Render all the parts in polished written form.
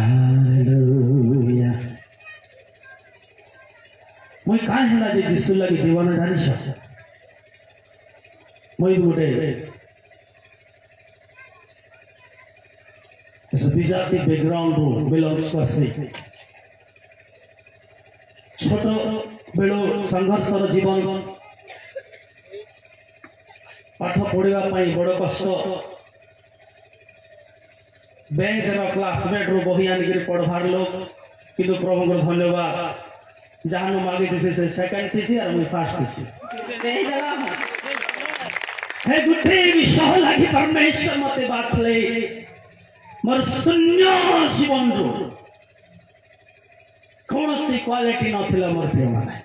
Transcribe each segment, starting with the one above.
Hallelujah मुई काहे हला जे जिसु लगी दीवाना जानिछ मुई गुटे इस बिजाती बैकग्राउंड रू बिलोंग्स करसे छोट बेलो संघर्षर जीवन पाठ पढ़ा बड़ कष्ट बेंच क्लासमेट रू बही आनिक पढ़वार लोग किंतु प्रभु को धन्यवाद जहाँ मागे थी से सेकंड थी और मुई फास्ट थी हे गुटे विश्वास लगी परमेश्वर मते बाछले मोर शून्य जीवन रू कौन सी क्वालिटी नथिला मोर प्रिय माने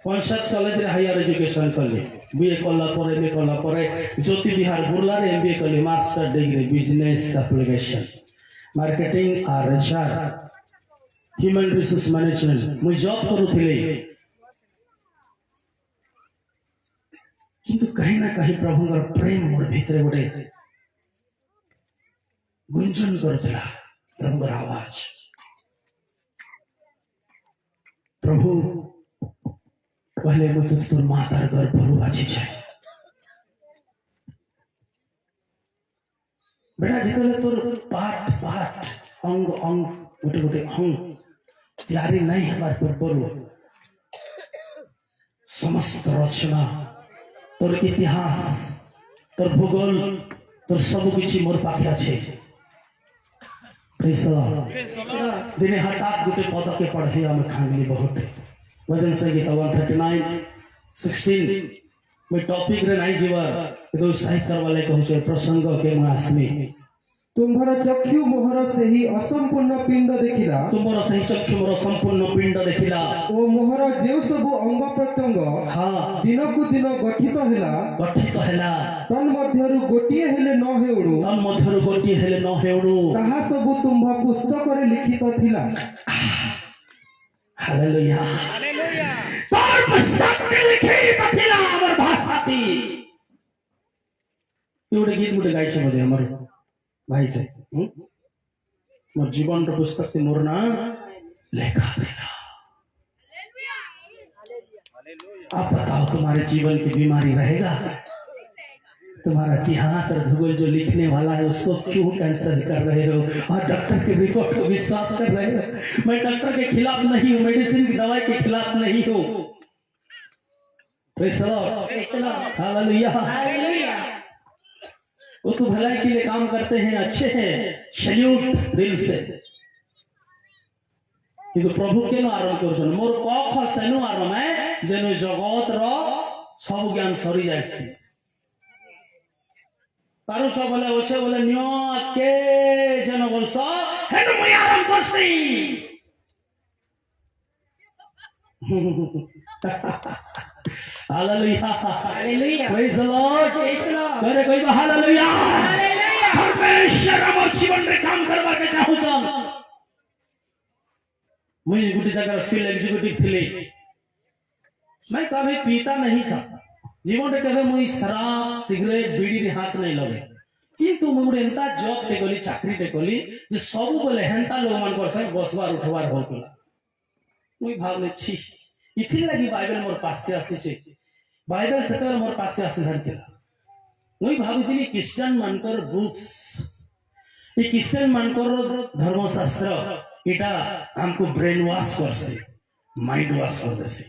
पंचायत कॉलेज रे हायर एजुकेशन कली बीए कला पर एमए कला पर ज्योति बिहार बुर्ला रे एमबीए कली master degree business application marketing और एचआर ह्यूमन रिसोर्स मैनेजमेंट मुझे जॉब करूथिले किंतु कहीं ना कहीं प्रभुଙ୍କର प्रेम मोर भीतर गोटे गुंजन करथिला प्रभुଙ୍କର आवाज प्रभु पहले मुझे तोर मातार गर्भरू बाछी जाए बेटा जितले तोर पाठ पाठ अंग अंग गोटे गोटे अंग तैयारी नहीं हमार पूर्व समस्त रचना तोर इतिहास तोर भूगोल तोर सब किसी मोर पाखे अच्छे दिने हठात गोटे पद के पढ़े आम खांगली बहुत भजन संगीत 139:16 मैं टॉपिक रे नहीं जीवा तो साहित्य वाले कहूचे प्रसंग के आसमी तुम्हारा चक्षु मोहर से ही असंपूर्ण पिंड देखिला तुम्हारा सही चक्षु मोर संपूर्ण पिंड देखिला ओ मोहर जे सब अंग प्रत्यंग हाँ दिन को दिन गठित हैला तन मध्यरु गोटिए हेले न हेउडु ताहा सब तुम्भा पुस्तक रे लिखित थिला हालेलुया तोर पुस्तक में लिखी बथिला हमर भाषा थी गोटे गीत गोटे गाई मजे हमर भाई थे मोर जीवन रो पुस्तक से मोर ना लेखा देला आप बताओ तुम्हारे जीवन की बीमारी रहेगा तुम्हारा इतिहास और भूगोल जो लिखने वाला है उसको क्यों कैंसिल कर रहे हो और डॉक्टर के रिपोर्ट को विश्वास कर रहे हो मैं डॉक्टर के खिलाफ नहीं हूँ मेडिसिन की दवाई के खिलाफ नहीं हूँ हालेलुया वो तो भलाई के लिए काम करते हैं अच्छे हैं सैल्यूट दिल से किंतु प्रभु के आरंभ कर मोर कख सेनु आरंभ है जेनु जगत रो सब ज्ञान सरी जाइछि पारो छ बोले ओछे बोले न्यो के जन बोलस हेनु मय आरंभ करसी hallelujah hallelujah praise the Lord करे कोई हालेलुया हालेलुया परमेश्वर हमर जीवन में काम करबा के चाहू छ मैं गुटी जगह फील्ड एग्जीक्यूटिव थिले मैं कभी पीता नहीं था जीवन में कभी मुई शराब सिगरेट बीड़ी रे हाथ नहीं लगे किंतु मुई गुटे एंता जॉब टे गली चाकरी टे गली जे सब बोले हेंता लोग मान कर संग बसबार उठवार होतला मुई भावले छी इथि लगी बाइबल मोर पास से आसी छे बाइबल सेते मोर पास से आसी धरतिला मुई भाबितिली क्रिश्चियन मानकर बुक्स ए क्रिश्चियन मानकर धर्मशास्त्र एटा हमको ब्रेन वॉश करसे माइंड वॉश कर देसे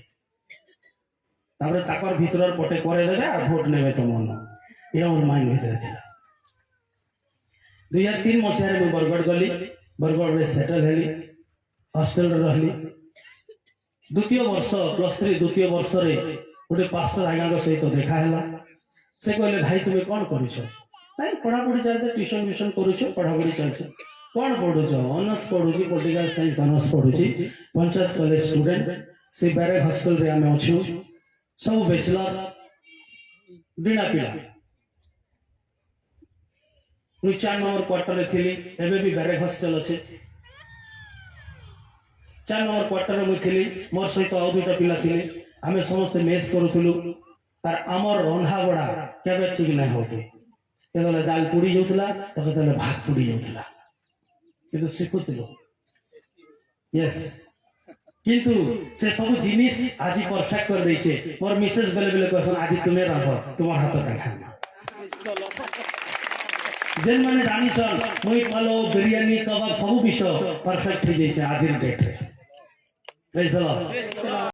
तापर ताकर भीतर पटे करे देबे आ वोट नेबे तो मन एटा मोर माइंड भीतर थिला 2003 मसिया रे बरगड़ गली बरगड़ रे सेटल हेली हॉस्टल रे रहली द्वितीय वर्ष +3 द्वितीय वर्ष रे गोटे पास्टर आज्ञा सहित देखा है से कहले भाई तुम्हें कौन करुच ना पढ़ापढ़ी चलते ट्यूशन व्यूशन करुच पढ़ापढ़ी चलते कौन पढ़ुच ऑनर्स पढ़ुची पॉलिटिकल साइंस ऑनर्स पढ़ुची पंचायत कॉलेज स्टूडेंट से बैरक हॉस्टल रे आमे अछु सब बैचलर बिना पिला मु 4 नंबर क्वार्टर रे थिली एबे भी बैरक हॉस्टल अछि 4 नंबर क्वार्टर में थी मोर सहित आउ दुटा पिला थिले आमे समस्त मेस करूथुलु तार आमर रंधा बड़ा केबे ठीक नहीं होते केदले दाल पुड़ी जोतला तो केदले भात पुड़ी जोतला কিন্তু শিখুଥିଲୁ यस किंतु से सब जिनिस आज परफेक्ट कर देछे मोर मिसेस बेले बेले कहसन आज तुमे रांध तुम्हार हाथ का खाना जेन माने जानी छन मुई पालो बिरयानी कबाब सब विषय परफेक्ट हो जाइछे आज डेट रे प्रेज द लॉर्ड।